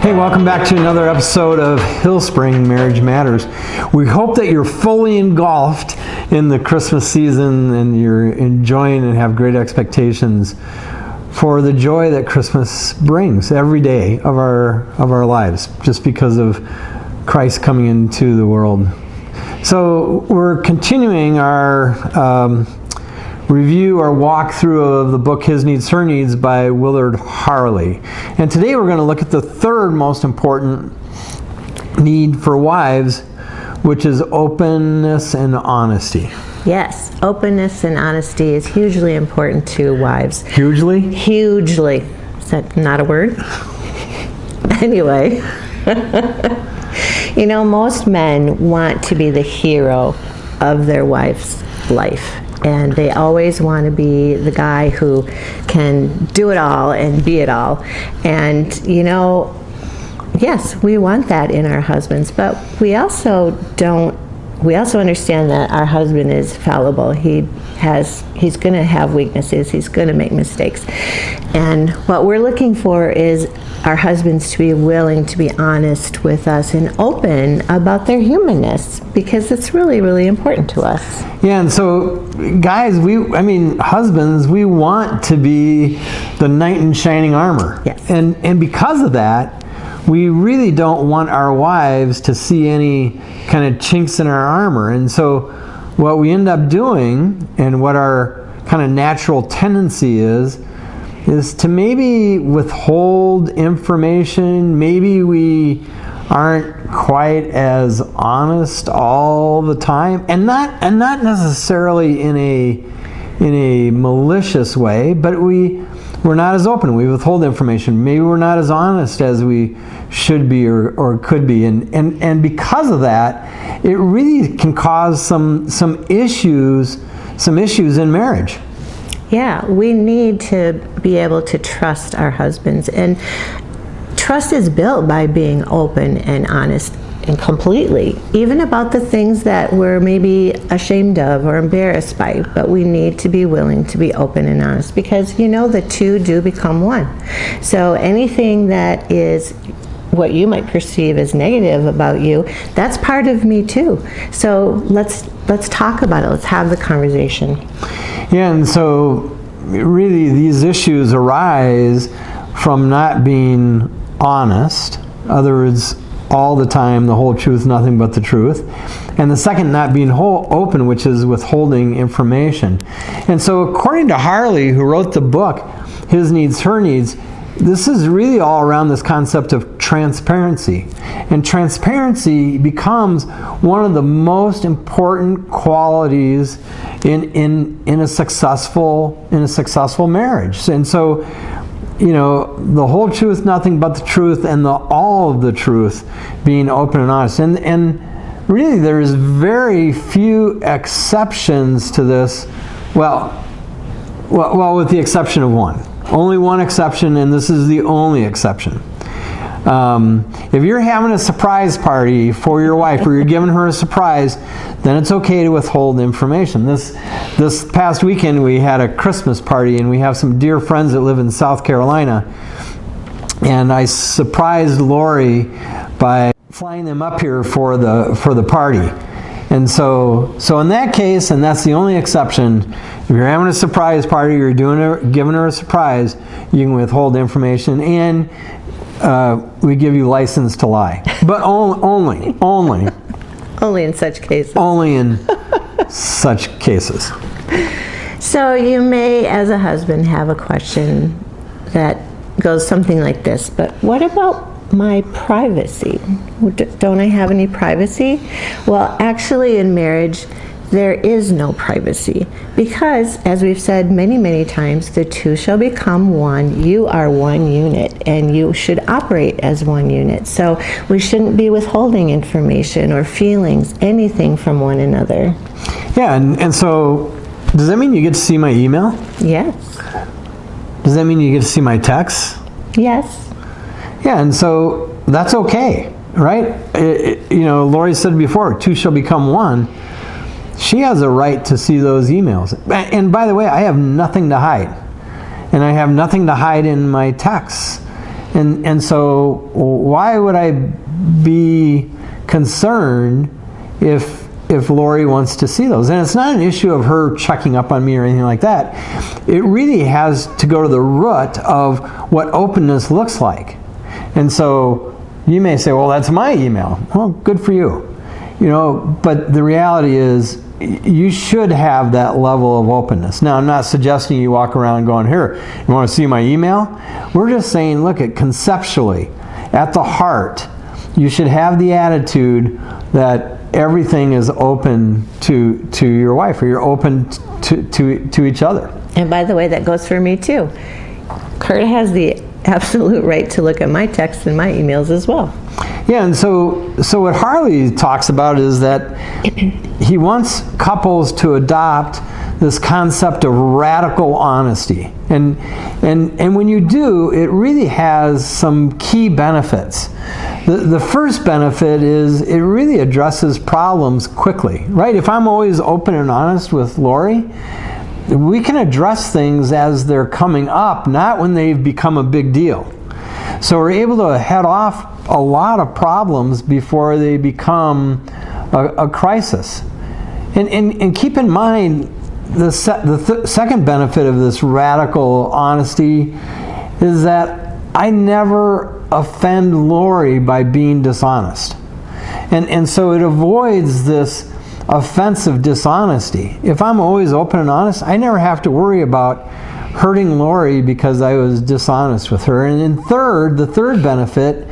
Hey, welcome back to another episode of HillSpring Marriage Matters. We hope that you're fully engulfed in the Christmas season and you're enjoying and have great expectations for the joy that Christmas brings every day of our lives, just because of Christ coming into the world. So we're continuing our review or walkthrough of the book His Needs, Her Needs by Willard Harley. And today we're going to look at the third most important need for wives, which is openness and honesty. Yes, openness and honesty is hugely important to wives. Hugely? Hugely. Is that not a word? Anyway. You know, most men want to be the hero of their wife's life. And they always want to be the guy who can do it all and be it all. And, you know, yes, we want that in our husbands, but we also understand that our husband is fallible. He's going to have weaknesses. He's going to make mistakes. And what we're looking for is our husbands to be willing to be honest with us and open about their humanness, because it's really, really important to us. Yeah, and so guys, husbands, we want to be the knight in shining armor. Yes. And because of that, we really don't want our wives to see any kind of chinks in our armor. And so what we end up doing, and what our kind of natural tendency is to maybe withhold information. Maybe we aren't quite as honest all the time, and not necessarily in a malicious way, but we're not as open. We withhold information. Maybe we're not as honest as we should be or could be, and because of that, it really can cause some issues in marriage. Yeah, we need to be able to trust our husbands, and trust is built by being open and honest and completely, even about the things that we're maybe ashamed of or embarrassed by, but we need to be willing to be open and honest, because you know the two do become one. So anything that is what you might perceive as negative about you, that's part of me too. So let's talk about it. Let's have the conversation. Yeah, and so really these issues arise from not being honest. In other words, all the time, the whole truth, nothing but the truth. And the second, not being open, which is withholding information. And so according to Harley, who wrote the book, His Needs, Her Needs, this is really all around this concept of transparency. And transparency becomes one of the most important qualities in a successful marriage. And so, you know, the whole truth, nothing but the truth, and all of the truth, being open and honest. And really there's very few exceptions to this. Well, with the exception of one. Only one exception, and this is the only exception. If you're having a surprise party for your wife, or you're giving her a surprise, then it's okay to withhold information. This past weekend we had a Christmas party, and we have some dear friends that live in South Carolina, and I surprised Laurie by flying them up here for the party. And so in that case, and that's the only exception, if you're having a surprise party, you're giving her a surprise, you can withhold information, and we give you license to lie. But only. Only in such cases. Only in such cases. So you may, as a husband, have a question that goes something like this, but what about my privacy? Don't I have any privacy? Well, actually in marriage, there is no privacy, because, as we've said many, many times, the two shall become one. You are one unit, and you should operate as one unit. So we shouldn't be withholding information or feelings, anything from one another. Yeah, and so does that mean you get to see my email? Yes. Does that mean you get to see my texts? Yes. Yeah, and so that's okay, right? You know, Laurie said before, two shall become one. She has a right to see those emails. And by the way, I have nothing to hide. And I have nothing to hide in my texts. And so why would I be concerned if Laurie wants to see those? And it's not an issue of her checking up on me or anything like that. It really has to go to the root of what openness looks like. And so you may say, well, that's my email. Well, good for you. But the reality is you should have that level of openness. Now, I'm not suggesting you walk around going, here, you want to see my email? We're just saying, look, conceptually, at the heart, you should have the attitude that everything is open to your wife, or you're open to each other. And by the way, that goes for me too. Kurt has the absolute right to look at my texts and my emails as well. Yeah, and so what Harley talks about is that he wants couples to adopt this concept of radical honesty. And when you do, it really has some key benefits. The first benefit is it really addresses problems quickly, right? If I'm always open and honest with Laurie, we can address things as they're coming up, not when they've become a big deal. So we're able to head off a lot of problems before they become a crisis. And keep in mind, the second benefit of this radical honesty is that I never offend Laurie by being dishonest. And so it avoids this offensive dishonesty. If I'm always open and honest, I never have to worry about hurting Laurie because I was dishonest with her. And then the third benefit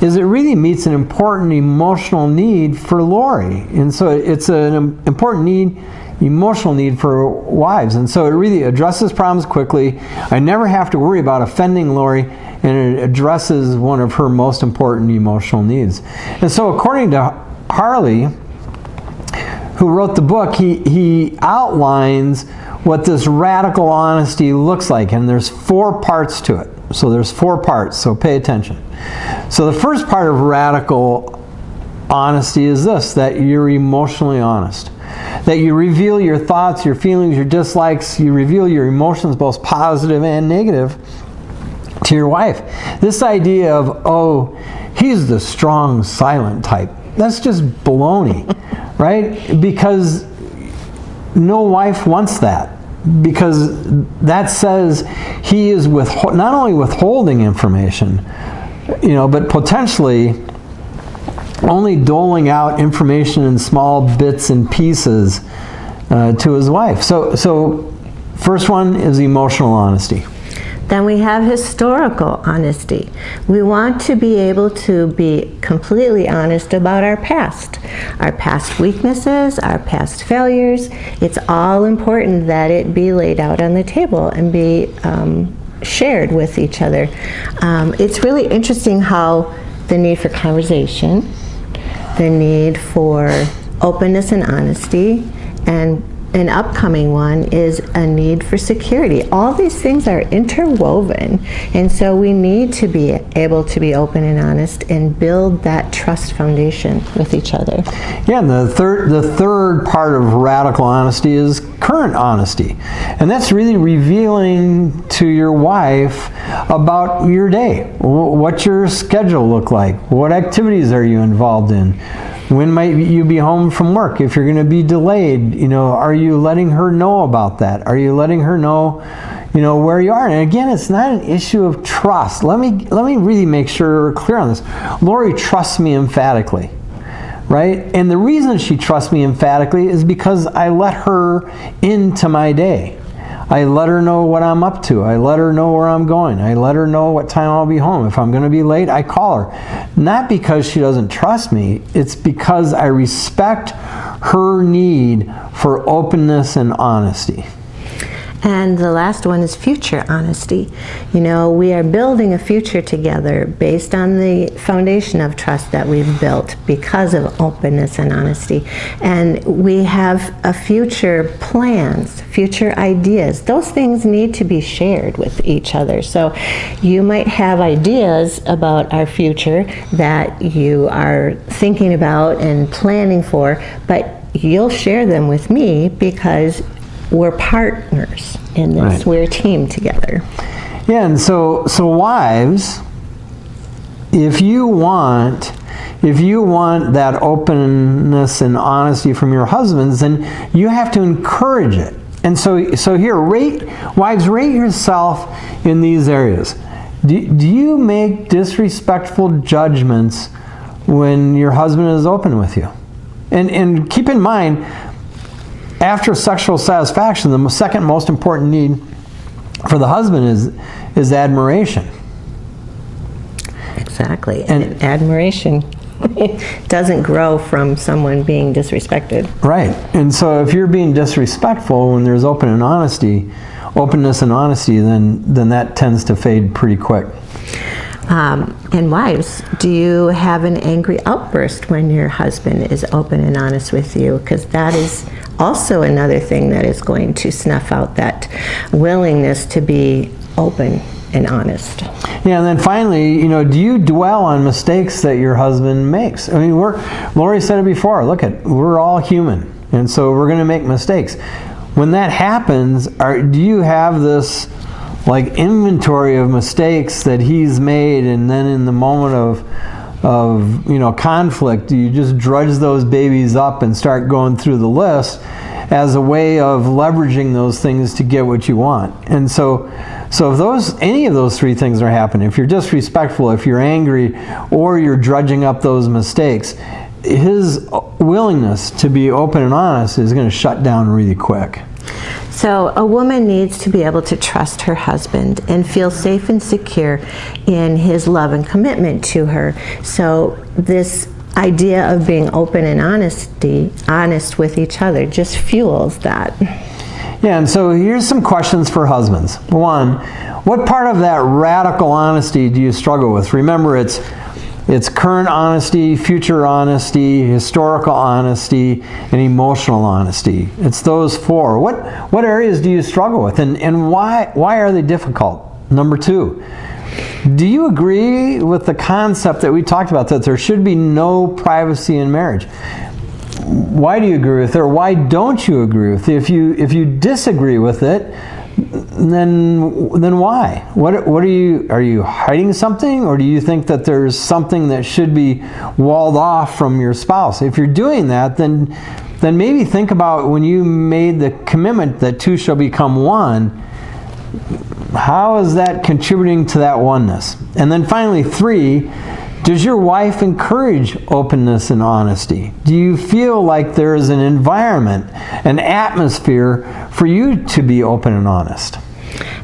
is it really meets an important emotional need for Laurie. And so it's an important emotional need for wives. And so it really addresses problems quickly. I never have to worry about offending Laurie, and it addresses one of her most important emotional needs. And so according to Harley, who wrote the book, he outlines what this radical honesty looks like, and there's 4 parts to it. So there's 4 parts, so pay attention. So the first part of radical honesty is this, that you're emotionally honest. That you reveal your thoughts, your feelings, your dislikes, you reveal your emotions, both positive and negative, to your wife. This idea of, oh, he's the strong, silent type, that's just baloney, right? Because no wife wants that. Because that says he is not only withholding information, but potentially only doling out information in small bits and pieces to his wife. So first one is emotional honesty. Then we have historical honesty. We want to be able to be completely honest about our past weaknesses, our past failures. It's all important that it be laid out on the table and be shared with each other. It's really interesting how the need for conversation, the need for openness and honesty, and an upcoming one is a need for security. All these things are interwoven, and so we need to be able to be open and honest and build that trust foundation with each other. Yeah, and the third part of radical honesty is current honesty, and that's really revealing to your wife about your day. What's your schedule look like? What activities are you involved in? When might you be home from work? If you're going to be delayed, are you letting her know about that? Are you letting her know, where you are? And again, it's not an issue of trust. Let me really make sure we're clear on this. Laurie trusts me emphatically, right? And the reason she trusts me emphatically is because I let her into my day. I let her know what I'm up to. I let her know where I'm going. I let her know what time I'll be home. If I'm going to be late, I call her. Not because she doesn't trust me. It's because I respect her need for openness and honesty. And the last one is future honesty. We are building a future together based on the foundation of trust that we've built because of openness and honesty. And we have a future plans, future ideas. Those things need to be shared with each other. So you might have ideas about our future that you are thinking about and planning for, but you'll share them with me because we're partners in this. Right. We're a team together. Yeah, and so wives, if you want that openness and honesty from your husbands, then you have to encourage it. And so here, wives, rate yourself in these areas. Do you make disrespectful judgments when your husband is open with you? And keep in mind, after sexual satisfaction, the second most important need for the husband is admiration. Exactly. And admiration doesn't grow from someone being disrespected. Right. And so if you're being disrespectful when there's openness and honesty, then that tends to fade pretty quick. And wives, do you have an angry outburst when your husband is open and honest with you? Because that is also another thing that is going to snuff out that willingness to be open and honest. Yeah, and then finally, do you dwell on mistakes that your husband makes? I mean, Laurie said it before, we're all human, and so we're going to make mistakes. When that happens, do you have this inventory of mistakes that he's made, and then in the moment of conflict, do you just drudge those babies up and start going through the list as a way of leveraging those things to get what you want? And so if any of those three things are happening, if you're disrespectful, if you're angry, or you're drudging up those mistakes, his willingness to be open and honest is going to shut down really quick. So a woman needs to be able to trust her husband and feel safe and secure in his love and commitment to her. So this idea of being open and honest with each other just fuels that. Yeah, and so here's some questions for husbands. One, what part of that radical honesty do you struggle with? Remember, it's current honesty, future honesty, historical honesty, and emotional honesty. It's those four. What areas do you struggle with, and why are they difficult? Number two, do you agree with the concept that we talked about, that there should be no privacy in marriage? Why do you agree with it, or why don't you agree with it? If you disagree with it, then why? What are you hiding something, or do you think that there's something that should be walled off from your spouse? If you're doing that, then maybe think about when you made the commitment that two shall become one. How is that contributing to that oneness? And then finally, three, does your wife encourage openness and honesty? Do you feel like there is an environment, an atmosphere for you to be open and honest?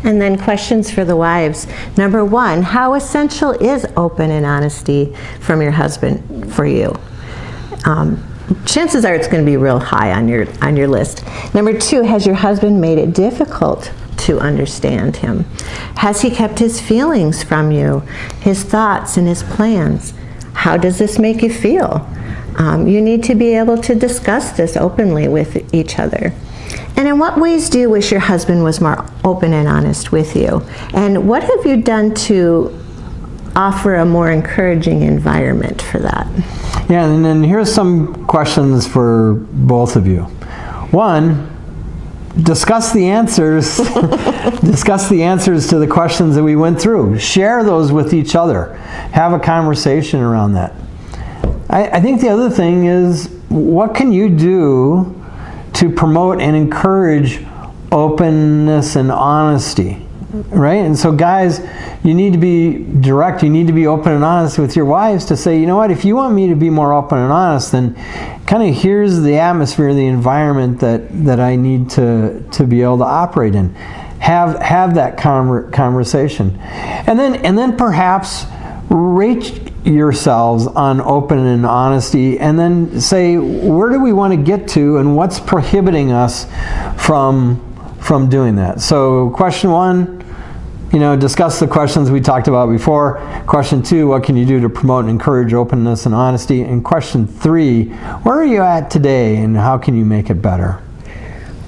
And then questions for the wives. Number one, how essential is open and honesty from your husband for you? Chances are it's going to be real high on your list. Number two, has your husband made it difficult to understand him? Has he kept his feelings from you, his thoughts and his plans? How does this make you feel? You need to be able to discuss this openly with each other. And in what ways do you wish your husband was more open and honest with you? And what have you done to offer a more encouraging environment for that? Yeah, and then here's some questions for both of you. One, discuss the answers. Discuss the answers to the questions that we went through. Share those with each other. Have a conversation around that. I think the other thing is, what can you do to promote and encourage openness and honesty? Right? And so guys, you need to be direct. You need to be open and honest with your wives to say, you know what, if you want me to be more open and honest, then kind of here's the atmosphere, the environment that I need to be able to operate in. Have that conversation. And then perhaps rate yourselves on open and honesty, and then say, where do we want to get to, and what's prohibiting us from doing that? So question one, discuss the questions we talked about before. Question two, what can you do to promote and encourage openness and honesty? And question three, where are you at today, and how can you make it better?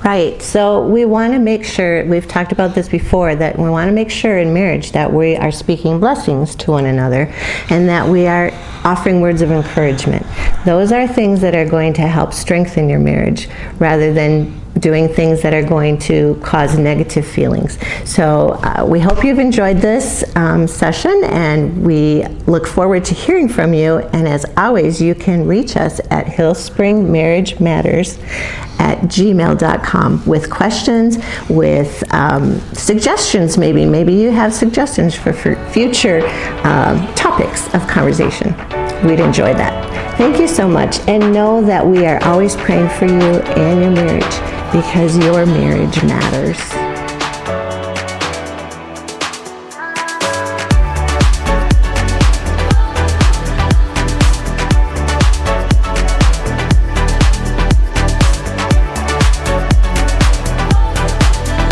Right. So we want to make sure, we've talked about this before, that we want to make sure in marriage that we are speaking blessings to one another and that we are offering words of encouragement. Those are things that are going to help strengthen your marriage rather than doing things that are going to cause negative feelings. So we hope you've enjoyed this session, and we look forward to hearing from you. And as always, you can reach us at HillSpringMarriageMatters@gmail.com with questions, with suggestions maybe. Maybe you have suggestions for future topics of conversation. We'd enjoy that. Thank you so much, and know that we are always praying for you and your marriage, because your marriage matters.